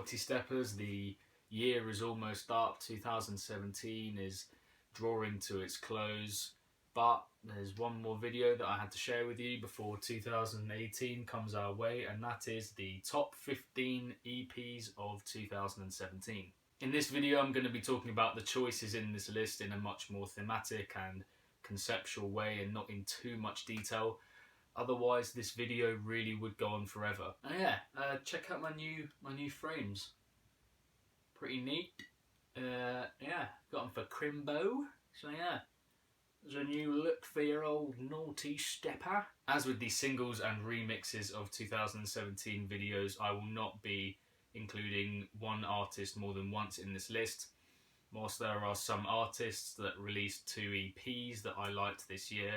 multi-steppers, the year is almost up. 2017 is drawing to its close, but there's one more video that I had to share with you before 2018 comes our way, and that is the top 15 EPs of 2017. In this video I'm going to be talking about the choices in this list in a much more thematic and conceptual way and not in too much detail. Otherwise this video really would go on forever. And yeah, check out my new frames. Pretty neat. Yeah, got them for Crimbo. So yeah, there's a new look for your old naughty stepper. As with the singles and remixes of 2017 videos, I will not be including one artist more than once in this list. Whilst there are some artists that released 2 EPs that I liked this year,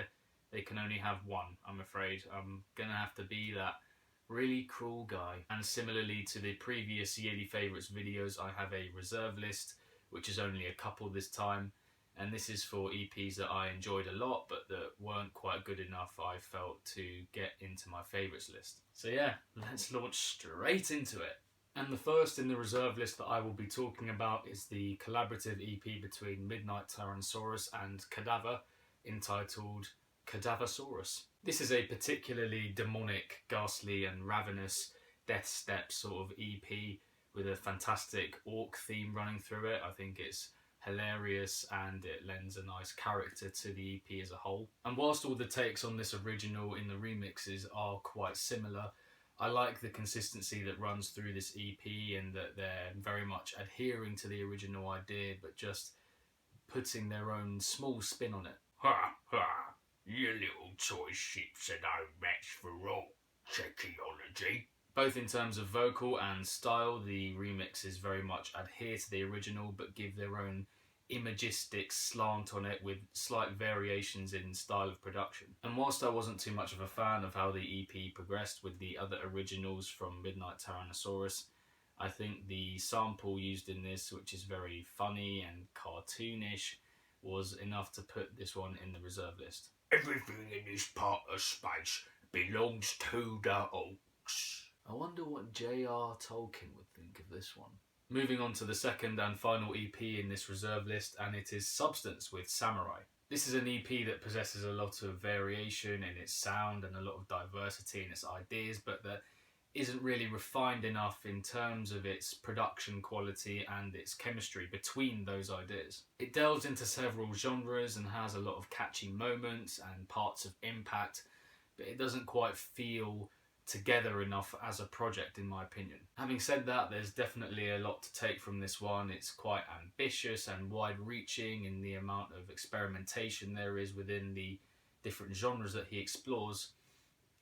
they can only have one, I'm afraid. I'm gonna have to be that really cruel guy. And similarly to the previous yearly favourites videos, I have a reserve list, which is only a couple this time. And this is for EPs that I enjoyed a lot, but that weren't quite good enough, I felt, to get into my favourites list. So yeah, let's launch straight into it. And the first in the reserve list that I will be talking about is the collaborative EP between Midnight Tyrannosaurus and Kadaver, entitled Kadaversaurus. This is a particularly demonic, ghastly and ravenous death step sort of EP with a fantastic orc theme running through it. I think it's hilarious and it lends a nice character to the EP as a whole. And whilst all the takes on this original in the remixes are quite similar, I like the consistency that runs through this EP and that they're very much adhering to the original idea but just putting their own small spin on it. Ha ha! You little toy ships are no match for all technology. Both in terms of vocal and style, the remixes very much adhere to the original but give their own imagistic slant on it with slight variations in style of production. And whilst I wasn't too much of a fan of how the EP progressed with the other originals from Midnight Tyrannosaurus, I think the sample used in this, which is very funny and cartoonish, was enough to put this one in the reserve list. Everything in this part of space belongs to the orcs. I wonder what J.R. Tolkien would think of this one. Moving on to the second and final EP in this reserve list, and it is Substance with Samurai. This is an EP that possesses a lot of variation in its sound and a lot of diversity in its ideas, but that isn't really refined enough in terms of its production quality and its chemistry between those ideas. It delves into several genres and has a lot of catchy moments and parts of impact, but it doesn't quite feel together enough as a project, in my opinion. Having said that, there's definitely a lot to take from this one. It's quite ambitious and wide-reaching in the amount of experimentation there is within the different genres that he explores.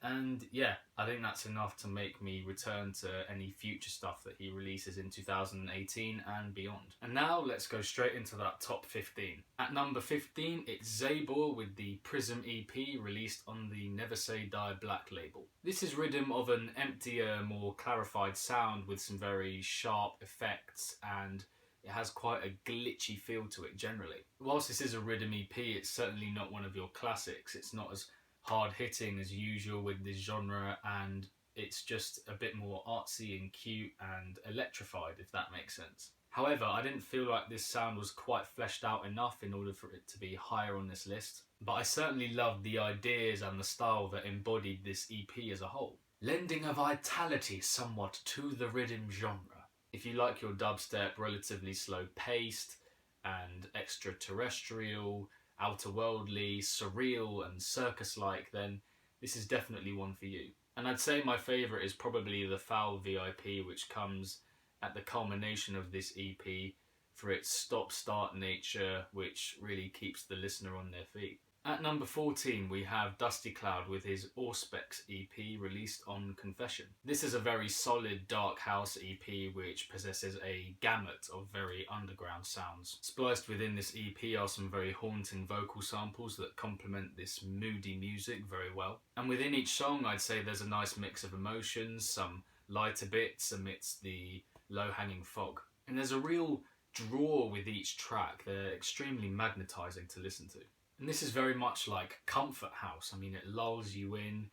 And yeah, I think that's enough to make me return to any future stuff that he releases in 2018 and beyond. And now let's go straight into that top 15. At number 15, it's Xaebor with the Prism EP released on the Never Say Die Black label. This is rhythm of an emptier, more clarified sound with some very sharp effects, and it has quite a glitchy feel to it generally. Whilst this is a rhythm EP, it's certainly not one of your classics. It's not as hard-hitting as usual with this genre, and it's just a bit more artsy and cute and electrified, if that makes sense. However, I didn't feel like this sound was quite fleshed out enough in order for it to be higher on this list, but I certainly loved the ideas and the style that embodied this EP as a whole, lending a vitality somewhat to the rhythm genre. If you like your dubstep relatively slow-paced and extraterrestrial, outerworldly, surreal and circus-like, then this is definitely one for you. And I'd say my favourite is probably the Foul VIP, which comes at the culmination of this EP for its stop-start nature, which really keeps the listener on their feet. At number 14, we have Dustycloud with his Auspex EP released on Confession. This is a very solid dark house EP which possesses a gamut of very underground sounds. Spliced within this EP are some very haunting vocal samples that complement this moody music very well. And within each song, I'd say there's a nice mix of emotions, some lighter bits amidst the low-hanging fog. And there's a real draw with each track. They're extremely magnetizing to listen to. And this is very much like Comfort House. I mean, it lulls you in,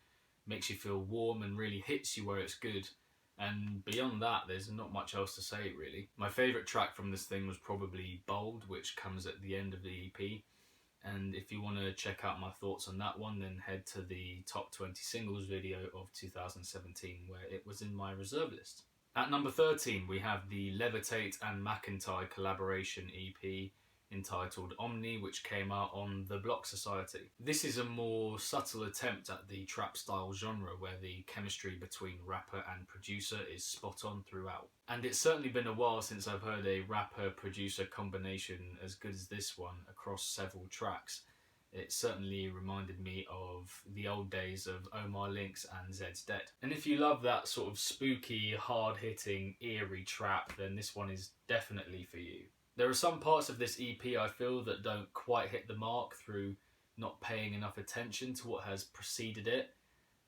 makes you feel warm and really hits you where it's good. And beyond that, there's not much else to say really. My favourite track from this thing was probably Bold, which comes at the end of the EP. And if you want to check out my thoughts on that one, then head to the top 20 singles video of 2017, where it was in my reserve list. At number 13, we have the Levitate and McEntire collaboration EP entitled Omni, which came out on The Block Society. This is a more subtle attempt at the trap style genre, where the chemistry between rapper and producer is spot on throughout. And it's certainly been a while since I've heard a rapper-producer combination as good as this one across several tracks. It certainly reminded me of the old days of Omar Lynx and Zed's Dead. And if you love that sort of spooky, hard-hitting, eerie trap, then this one is definitely for you. There are some parts of this EP I feel that don't quite hit the mark through not paying enough attention to what has preceded it,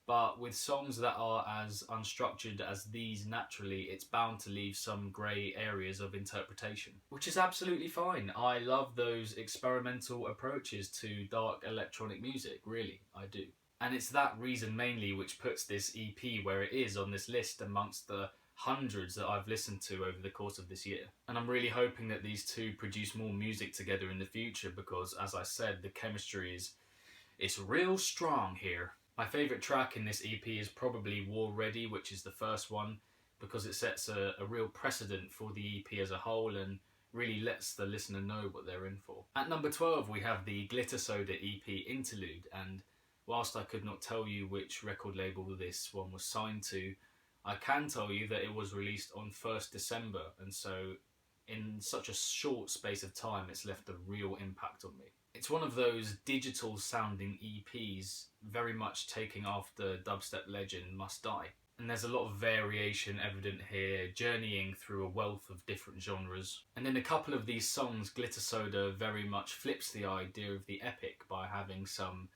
but with songs that are as unstructured as these naturally, it's bound to leave some grey areas of interpretation, which is absolutely fine. I love those experimental approaches to dark electronic music, really, I do. And it's that reason mainly which puts this EP where it is on this list amongst the hundreds that I've listened to over the course of this year. And I'm really hoping that these two produce more music together in the future because, as I said, the chemistry it's real strong here. My favourite track in this EP is probably War Ready, which is the first one, because it sets a real precedent for the EP as a whole and really lets the listener know what they're in for. At number 12 we have the Glitter Soda EP Interlude, and whilst I could not tell you which record label this one was signed to, I can tell you that it was released on 1st December, and so in such a short space of time it's left a real impact on me. It's one of those digital sounding EPs, very much taking after dubstep legend Must Die. And there's a lot of variation evident here, journeying through a wealth of different genres. And in a couple of these songs, Glitter Soda very much flips the idea of the epic by having some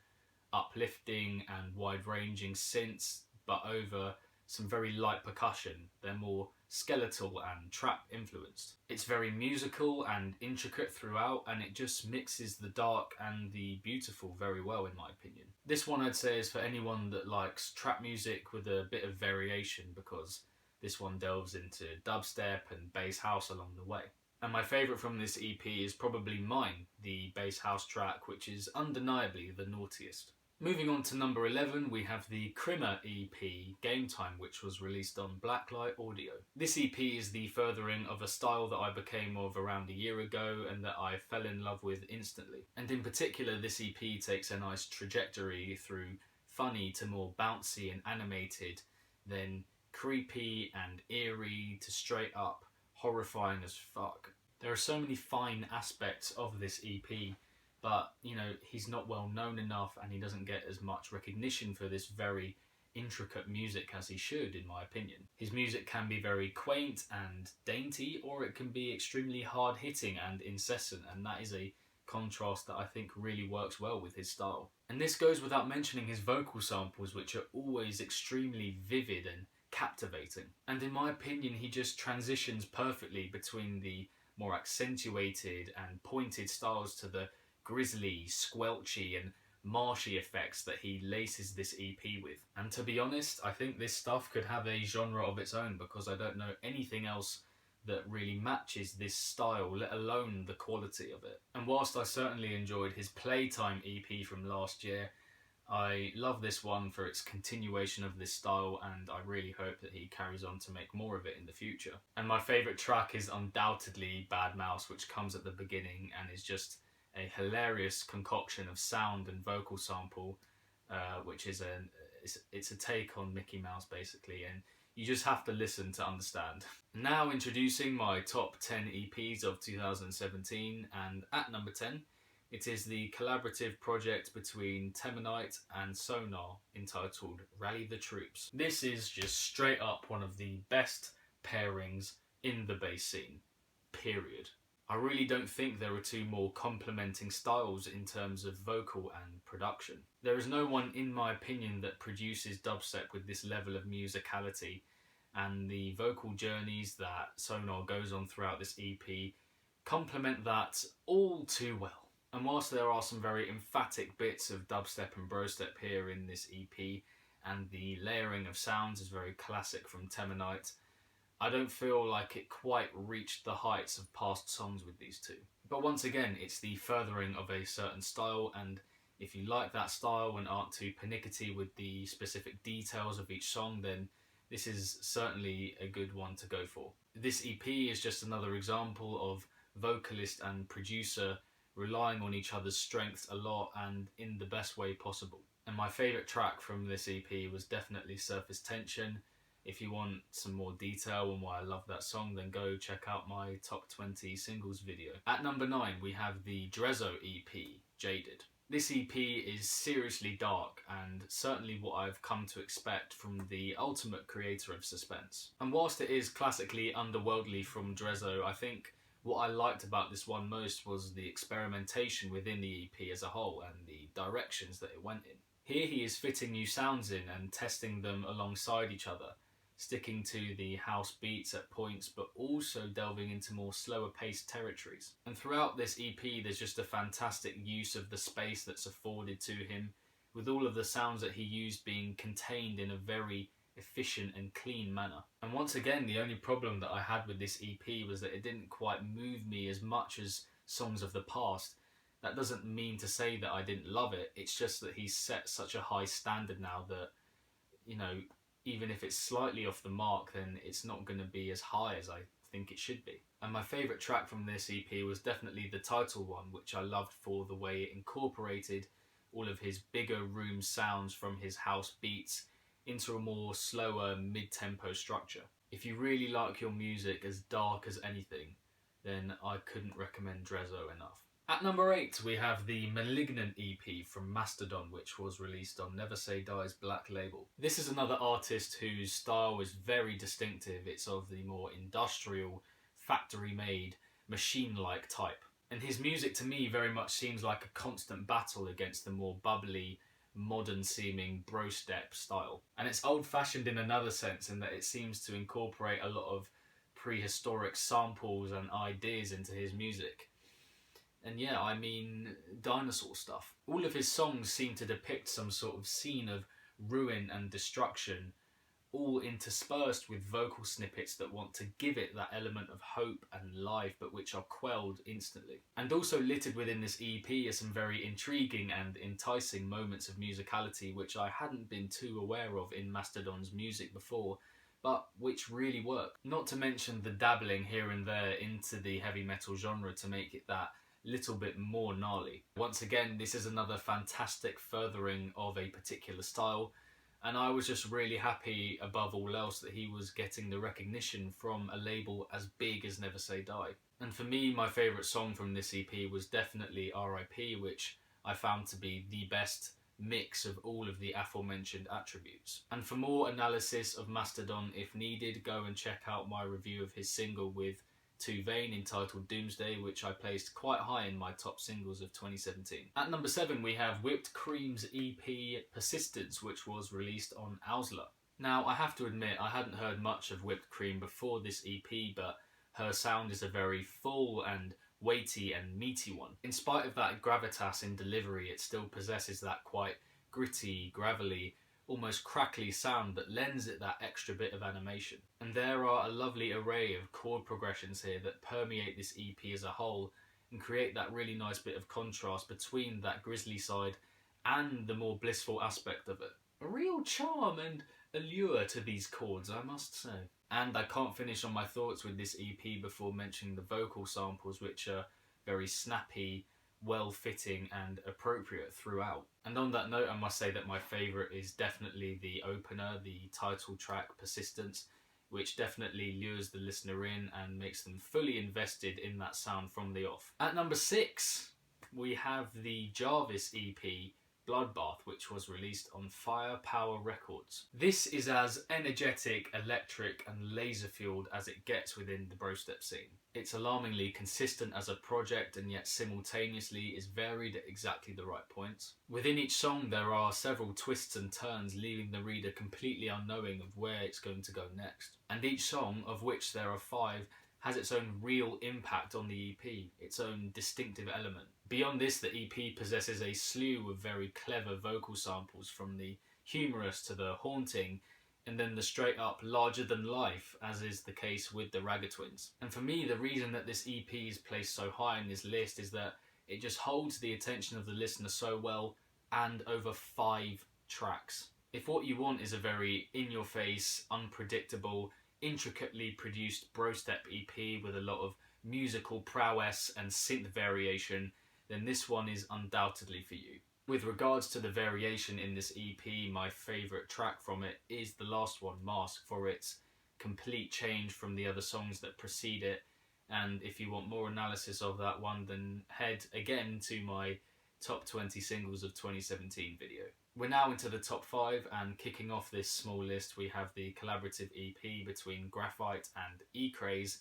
uplifting and wide-ranging synths, but over some very light percussion. They're more skeletal and trap influenced. It's very musical and intricate throughout, and it just mixes the dark and the beautiful very well, in my opinion. This one I'd say is for anyone that likes trap music with a bit of variation, because this one delves into dubstep and bass house along the way. And my favourite from this EP is probably mine, the bass house track, which is undeniably the naughtiest. Moving on to number 11, we have the Krimma EP, Game Time, which was released on Blacklight Audio. This EP is the furthering of a style that I became of around a year ago and that I fell in love with instantly. And in particular, this EP takes a nice trajectory through funny to more bouncy and animated, then creepy and eerie to straight up horrifying as fuck. There are so many fine aspects of this EP, but, you know, he's not well known enough and he doesn't get as much recognition for this very intricate music as he should, in my opinion. His music can be very quaint and dainty, or it can be extremely hard-hitting and incessant, and that is a contrast that I think really works well with his style. And this goes without mentioning his vocal samples, which are always extremely vivid and captivating. And in my opinion, he just transitions perfectly between the more accentuated and pointed styles to the grisly, squelchy and marshy effects that he laces this EP with. And to be honest, I think this stuff could have a genre of its own, because I don't know anything else that really matches this style, let alone the quality of it. And whilst I certainly enjoyed his Playtime EP from last year, I love this one for its continuation of this style, and I really hope that he carries on to make more of it in the future. And my favourite track is undoubtedly Bad Mouse, which comes at the beginning and is just a hilarious concoction of sound and vocal sample, which is it's a take on Mickey Mouse basically, and you just have to listen to understand. Now introducing my top 10 EPs of 2017, and at number 10 it is the collaborative project between Teminite and PsoGnar entitled Rally the Troops. This is just straight up one of the best pairings in the bass scene, period. I really don't think there are two more complementing styles in terms of vocal and production. There is no one, in my opinion, that produces dubstep with this level of musicality, and the vocal journeys that PsoGnar goes on throughout this EP complement that all too well. And whilst there are some very emphatic bits of dubstep and brostep here in this EP, and the layering of sounds is very classic from Teminite. I don't feel like it quite reached the heights of past songs with these two. But once again, it's the furthering of a certain style, and if you like that style and aren't too pernickety with the specific details of each song, then this is certainly a good one to go for. This EP is just another example of vocalist and producer relying on each other's strengths a lot and in the best way possible. And my favourite track from this EP was definitely Surface Tension. If you want some more detail on why I love that song, then go check out my top 20 singles video. At number 9, we have the Drezo EP, Jaded. This EP is seriously dark and certainly what I've come to expect from the ultimate creator of suspense. And whilst it is classically underworldly from Drezo, I think what I liked about this one most was the experimentation within the EP as a whole and the directions that it went in. Here he is fitting new sounds in and testing them alongside each other, sticking to the house beats at points but also delving into more slower paced territories. And throughout this EP there's just a fantastic use of the space that's afforded to him, with all of the sounds that he used being contained in a very efficient and clean manner. And once again, the only problem that I had with this EP was that it didn't quite move me as much as songs of the past. That doesn't mean to say that I didn't love it, it's just that he's set such a high standard now that, you know, even if it's slightly off the mark, then it's not going to be as high as I think it should be. And my favourite track from this EP was definitely the title one, which I loved for the way it incorporated all of his bigger room sounds from his house beats into a more slower mid-tempo structure. If you really like your music as dark as anything, then I couldn't recommend Drezo enough. At number 8, we have the Malignant EP from Mastodon, which was released on Never Say Die's Black label. This is another artist whose style is very distinctive. It's of the more industrial, factory-made, machine-like type. And his music to me very much seems like a constant battle against the more bubbly, modern-seeming bro-step style. And it's old-fashioned in another sense in that it seems to incorporate a lot of prehistoric samples and ideas into his music. And yeah, I mean, dinosaur stuff. All of his songs seem to depict some sort of scene of ruin and destruction, all interspersed with vocal snippets that want to give it that element of hope and life, but which are quelled instantly. And also littered within this EP are some very intriguing and enticing moments of musicality which I hadn't been too aware of in Mastodon's music before, but which really work. Not to mention the dabbling here and there into the heavy metal genre to make it that little bit more gnarly. Once again, this is another fantastic furthering of a particular style, and I was just really happy above all else that he was getting the recognition from a label as big as Never Say Die. And for me, my favourite song from this EP was definitely RIP, which I found to be the best mix of all of the aforementioned attributes. And for more analysis of Mastodon, if needed, go and check out my review of his single with Too Vain entitled Doomsday, which I placed quite high in my top singles of 2017. At number 7 we have Whipped Cream's EP Persistence, which was released on Owsla. Now I have to admit I hadn't heard much of Whipped Cream before this EP, but her sound is a very full and weighty and meaty one. In spite of that gravitas in delivery, it still possesses that quite gritty, gravelly, almost crackly sound that lends it that extra bit of animation. And there are a lovely array of chord progressions here that permeate this EP as a whole and create that really nice bit of contrast between that grisly side and the more blissful aspect of it. A real charm and allure to these chords, I must say. And I can't finish on my thoughts with this EP before mentioning the vocal samples, which are very snappy, well-fitting and appropriate throughout. And on that note, I must say that my favourite is definitely the opener, the title track Persistence, which definitely lures the listener in and makes them fully invested in that sound from the off. At number 6, we have the Jarvis EP Bloodbath, which was released on Firepower Records. This is as energetic, electric and laser-fueled as it gets within the brostep scene. It's alarmingly consistent as a project and yet simultaneously is varied at exactly the right points. Within each song there are several twists and turns, leaving the reader completely unknowing of where it's going to go next. And each song, of which there are 5, has its own real impact on the EP, its own distinctive element. Beyond this, the EP possesses a slew of very clever vocal samples from the humorous to the haunting, and then the straight up larger than life, as is the case with the Ragga Twins. And for me, the reason that this EP is placed so high in this list is that it just holds the attention of the listener so well, and over 5 tracks. If what you want is a very in-your-face, unpredictable, intricately produced brostep EP with a lot of musical prowess and synth variation, then this one is undoubtedly for you. With regards to the variation in this EP, my favourite track from it is the last one, Mask, for its complete change from the other songs that precede it. And if you want more analysis of that one, then head again to my top 20 singles of 2017 video. We're now into the top 5, and kicking off this small list we have the collaborative EP between Graphyt and Ecraze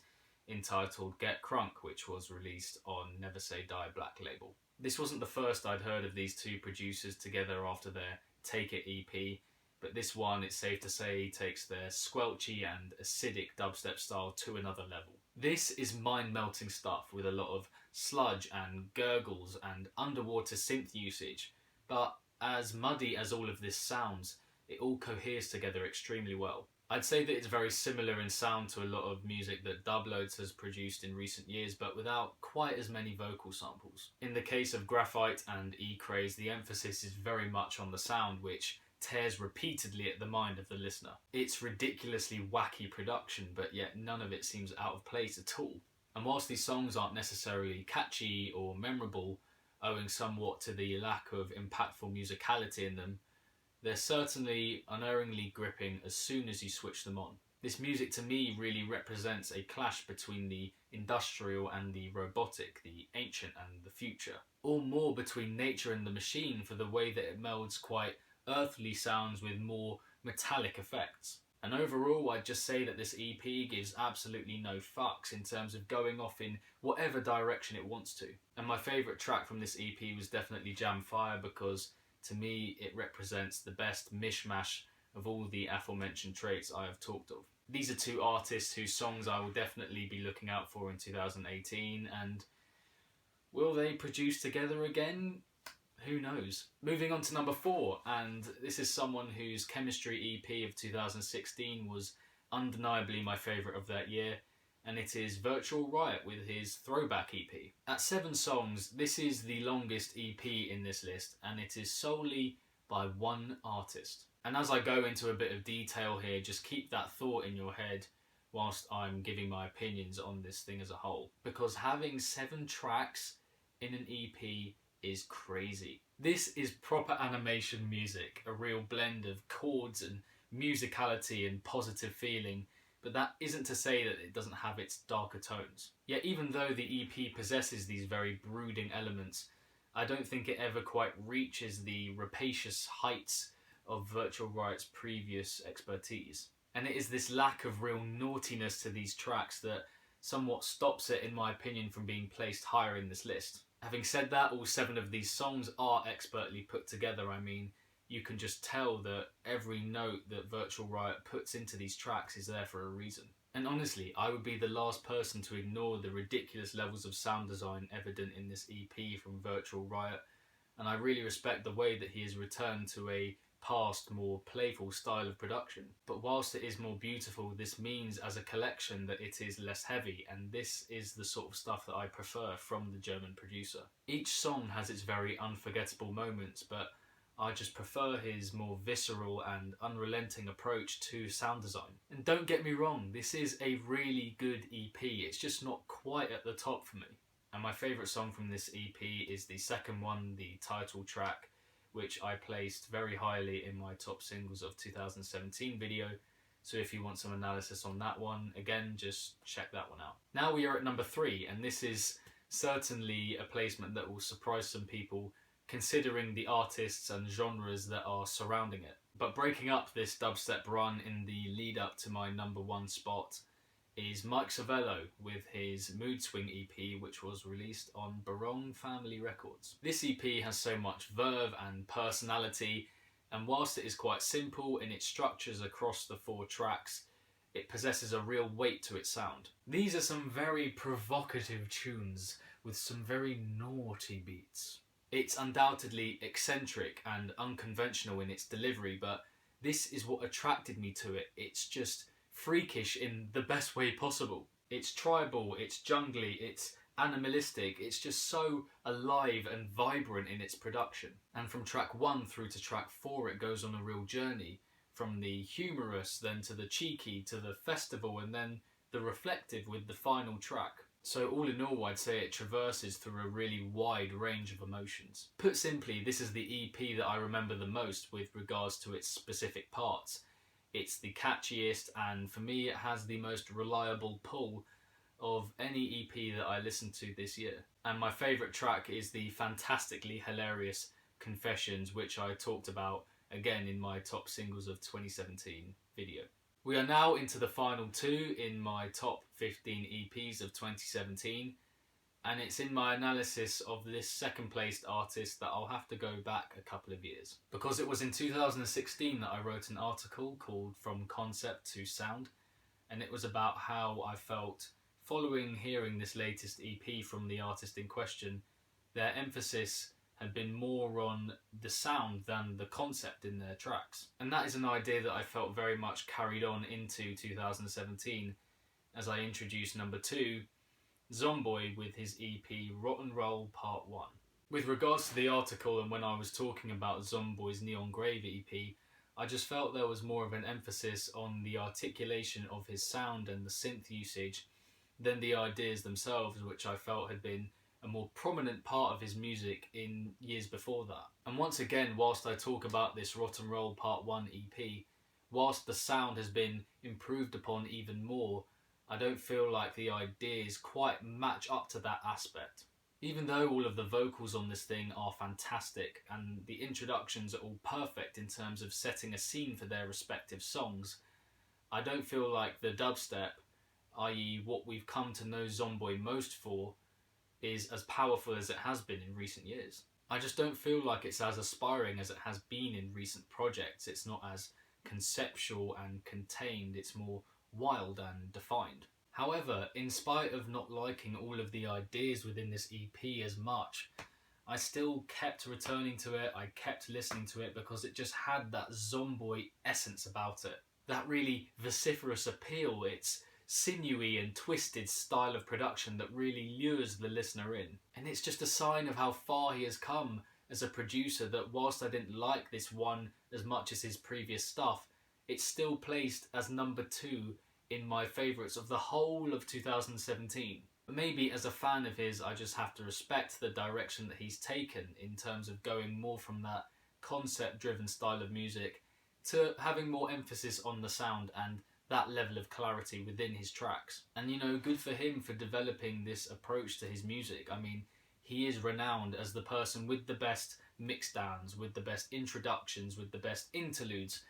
entitled Get Crunk, which was released on Never Say Die Black label. This wasn't the first I'd heard of these two producers together after their Take It EP, but this one, it's safe to say, takes their squelchy and acidic dubstep style to another level. This is mind-melting stuff with a lot of sludge and gurgles and underwater synth usage, but as muddy as all of this sounds, it all coheres together extremely well. I'd say that it's very similar in sound to a lot of music that Dubloads has produced in recent years, but without quite as many vocal samples. In the case of Graphyt and Ecraze, the emphasis is very much on the sound, which tears repeatedly at the mind of the listener. It's ridiculously wacky production, but yet none of it seems out of place at all. And whilst these songs aren't necessarily catchy or memorable, owing somewhat to the lack of impactful musicality in them, they're certainly unerringly gripping as soon as you switch them on. This music to me really represents a clash between the industrial and the robotic, the ancient and the future. Or more between nature and the machine, for the way that it melds quite earthly sounds with more metallic effects. And overall, I'd just say that this EP gives absolutely no fucks in terms of going off in whatever direction it wants to. And my favourite track from this EP was definitely Jam Fire, because to me it represents the best mishmash of all the aforementioned traits I have talked of. These are two artists whose songs I will definitely be looking out for in 2018, and will they produce together again? Who knows? Moving on to number 4, and this is someone whose Chemistry EP of 2016 was undeniably my favourite of that year, and it is Virtual Riot with his Throwback EP. At 7 songs, this is the longest EP in this list, and it is solely by one artist. And as I go into a bit of detail here, just keep that thought in your head whilst I'm giving my opinions on this thing as a whole. Because having 7 tracks in an EP is crazy. This is proper animation music, a real blend of chords and musicality and positive feeling, but that isn't to say that it doesn't have its darker tones. Yet even though the EP possesses these very brooding elements, I don't think it ever quite reaches the rapacious heights of Virtual Riot's previous expertise. And it is this lack of real naughtiness to these tracks that somewhat stops it, in my opinion, from being placed higher in this list. Having said that, all 7 of these songs are expertly put together. I mean, you can just tell that every note that Virtual Riot puts into these tracks is there for a reason. And honestly, I would be the last person to ignore the ridiculous levels of sound design evident in this EP from Virtual Riot, and I really respect the way that he has returned to a past, more playful style of production. But whilst it is more beautiful, this means as a collection that it is less heavy, and this is the sort of stuff that I prefer from the German producer. Each song has its very unforgettable moments, but I just prefer his more visceral and unrelenting approach to sound design. And don't get me wrong, this is a really good EP, it's just not quite at the top for me. And my favourite song from this EP is the second one, the title track, which I placed very highly in my top singles of 2017 video. So if you want some analysis on that one, again, just check that one out. Now we are at number 3, and this is certainly a placement that will surprise some people, considering the artists and genres that are surrounding it. But breaking up this dubstep run in the lead up to my number 1 spot is Mike Cervello with his Mood Swing EP, which was released on Barong Family Records. This EP has so much verve and personality, and whilst it is quite simple in its structures across the 4 tracks, it possesses a real weight to its sound. These are some very provocative tunes with some very naughty beats. It's undoubtedly eccentric and unconventional in its delivery, but this is what attracted me to it. It's just freakish in the best way possible. It's tribal, it's jungly, it's animalistic, it's just so alive and vibrant in its production. And from track 1 through to track 4 it goes on a real journey, from the humorous, then to the cheeky, to the festival, and then the reflective with the final track. So all in all, I'd say it traverses through a really wide range of emotions. Put simply, this is the EP that I remember the most with regards to its specific parts. It's the catchiest, and for me it has the most reliable pull of any EP that I listened to this year. And my favourite track is the fantastically hilarious Confessions, which I talked about again in my top singles of 2017 video. We are now into the final 2 in my top 15 EPs of 2017, and it's in my analysis of this second placed artist that I'll have to go back a couple of years. Because it was in 2016 that I wrote an article called From Concept to Sound, and it was about how I felt following hearing this latest EP from the artist in question. Their emphasis had been more on the sound than the concept in their tracks. And that is an idea that I felt very much carried on into 2017 as I introduced number 2, Zomboy, with his EP Rotten Roll Part 1. With regards to the article and when I was talking about Zomboy's Neon Grave EP, I just felt there was more of an emphasis on the articulation of his sound and the synth usage than the ideas themselves, which I felt had been a more prominent part of his music in years before that. And once again, whilst I talk about this Rotten Roll Part 1 EP, whilst the sound has been improved upon even more, I don't feel like the ideas quite match up to that aspect. Even though all of the vocals on this thing are fantastic and the introductions are all perfect in terms of setting a scene for their respective songs, I don't feel like the dubstep, i.e. what we've come to know Zomboy most for, is as powerful as it has been in recent years. I just don't feel like it's as aspiring as it has been in recent projects. It's not as conceptual and contained, it's more wild and defined. However, in spite of not liking all of the ideas within this EP as much, I still kept returning to it, I kept listening to it because it just had that Zomboy essence about it. That really vociferous appeal, it's sinewy and twisted style of production that really lures the listener in. And it's just a sign of how far he has come as a producer, that whilst I didn't like this one as much as his previous stuff, it's still placed as number 2 in my favourites of the whole of 2017. But maybe as a fan of his, I just have to respect the direction that he's taken in terms of going more from that concept-driven style of music to having more emphasis on the sound and that level of clarity within his tracks. And you know, good for him for developing this approach to his music. I mean, he is renowned as the person with the best mixdowns, with the best introductions, with the best interludes,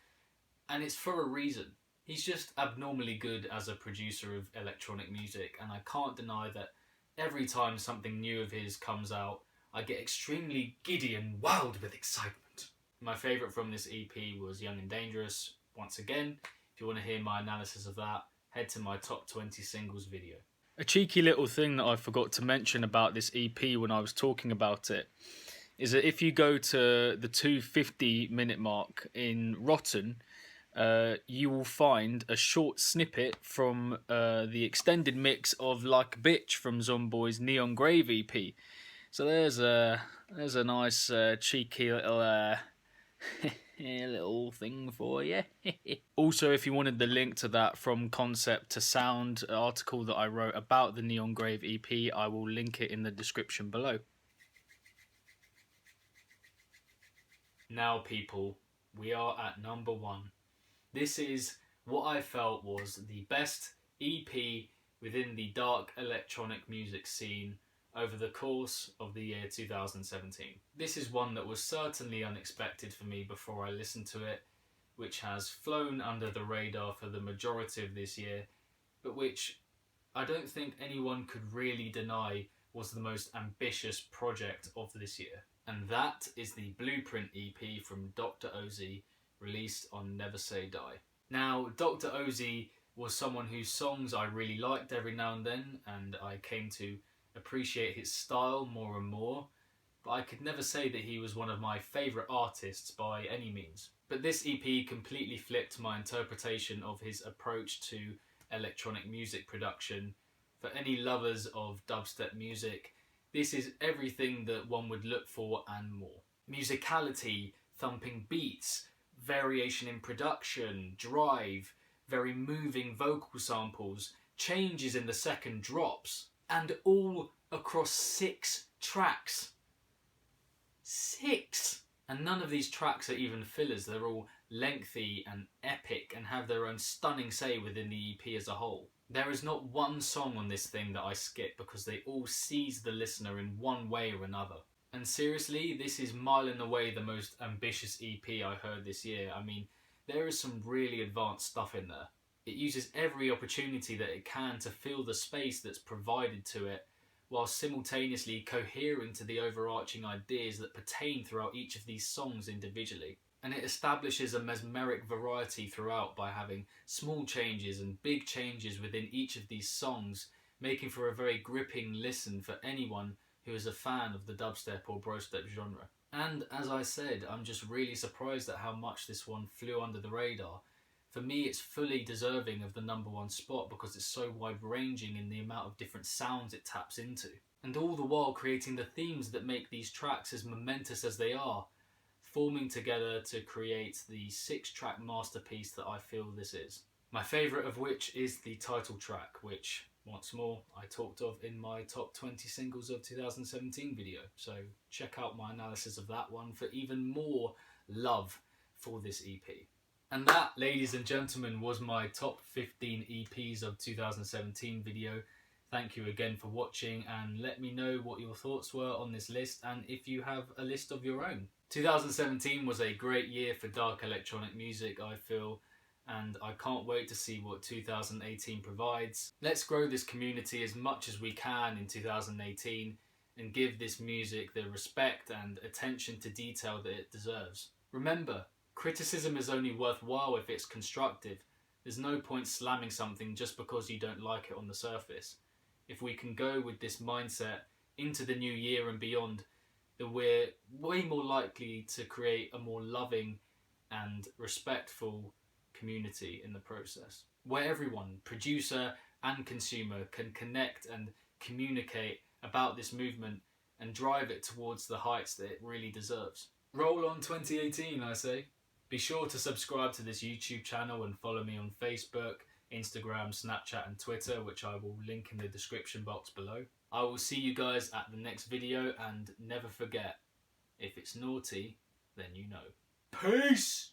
and it's for a reason. He's just abnormally good as a producer of electronic music, and I can't deny that every time something new of his comes out, I get extremely giddy and wild with excitement. My favourite from this EP was Young and Dangerous. Once again, if you want to hear my analysis of that, head to my top 20 singles video. A cheeky little thing that I forgot to mention about this EP when I was talking about it is that if you go to the 250 minute mark in Rotten, you will find a short snippet from the extended mix of Like a Bitch from Zomboy's Neon Grave EP. So there's a nice cheeky little little thing for you. Also, if you wanted the link to that From Concept to Sound article that I wrote about the Neon Grave EP, I will link it in the description below. Now people, we are at number 1. This is what I felt was the best EP within the dark electronic music scene over the course of the year 2017. This is one that was certainly unexpected for me before I listened to it, which has flown under the radar for the majority of this year, but which I don't think anyone could really deny was the most ambitious project of this year. And that is the Blueprint EP from Dr. Oz, released on Never Say Die. Now, Dr. Oz was someone whose songs I really liked every now and then, and I came to appreciate his style more and more. but I could never say that he was one of my favourite artists by any means. But this EP completely flipped my interpretation of his approach to electronic music production. For any lovers of dubstep music, this is everything that one would look for and more. Musicality, thumping beats, variation in production, drive, very moving vocal samples, changes in the second drops, and all across 6 tracks. 6! And none of these tracks are even fillers, they're all lengthy and epic and have their own stunning say within the EP as a whole. There is not one song on this thing that I skip because they all seize the listener in one way or another. And seriously, this is mile and away the most ambitious EP I heard this year. I mean, there is some really advanced stuff in there. It uses every opportunity that it can to fill the space that's provided to it, while simultaneously cohering to the overarching ideas that pertain throughout each of these songs individually. And it establishes a mesmeric variety throughout by having small changes and big changes within each of these songs, making for a very gripping listen for anyone who is a fan of the dubstep or brostep genre. And as I said, I'm just really surprised at how much this one flew under the radar. For me, it's fully deserving of the #1 spot because it's so wide-ranging in the amount of different sounds it taps into. And all the while creating the themes that make these tracks as momentous as they are, forming together to create the 6-track masterpiece that I feel this is. My favourite of which is the title track, which, once more, I talked of in my top 20 singles of 2017 video, so check out my analysis of that one for even more love for this EP. And that, ladies and gentlemen, was my top 15 EPs of 2017 video. Thank you again for watching, and let me know what your thoughts were on this list and if you have a list of your own. 2017 was a great year for dark electronic music, I feel, and I can't wait to see what 2018 provides. Let's grow this community as much as we can in 2018 and give this music the respect and attention to detail that it deserves. Remember, criticism is only worthwhile if it's constructive. There's no point slamming something just because you don't like it on the surface. If we can go with this mindset into the new year and beyond, then we're way more likely to create a more loving and respectful community in the process, where everyone, producer and consumer, can connect and communicate about this movement and drive it towards the heights that it really deserves. Roll on 2018, I say. Be sure to subscribe to this YouTube channel and follow me on Facebook, Instagram, Snapchat and Twitter, which I will link in the description box below. I will see you guys at the next video, and never forget, if it's naughty, then you know. Peace!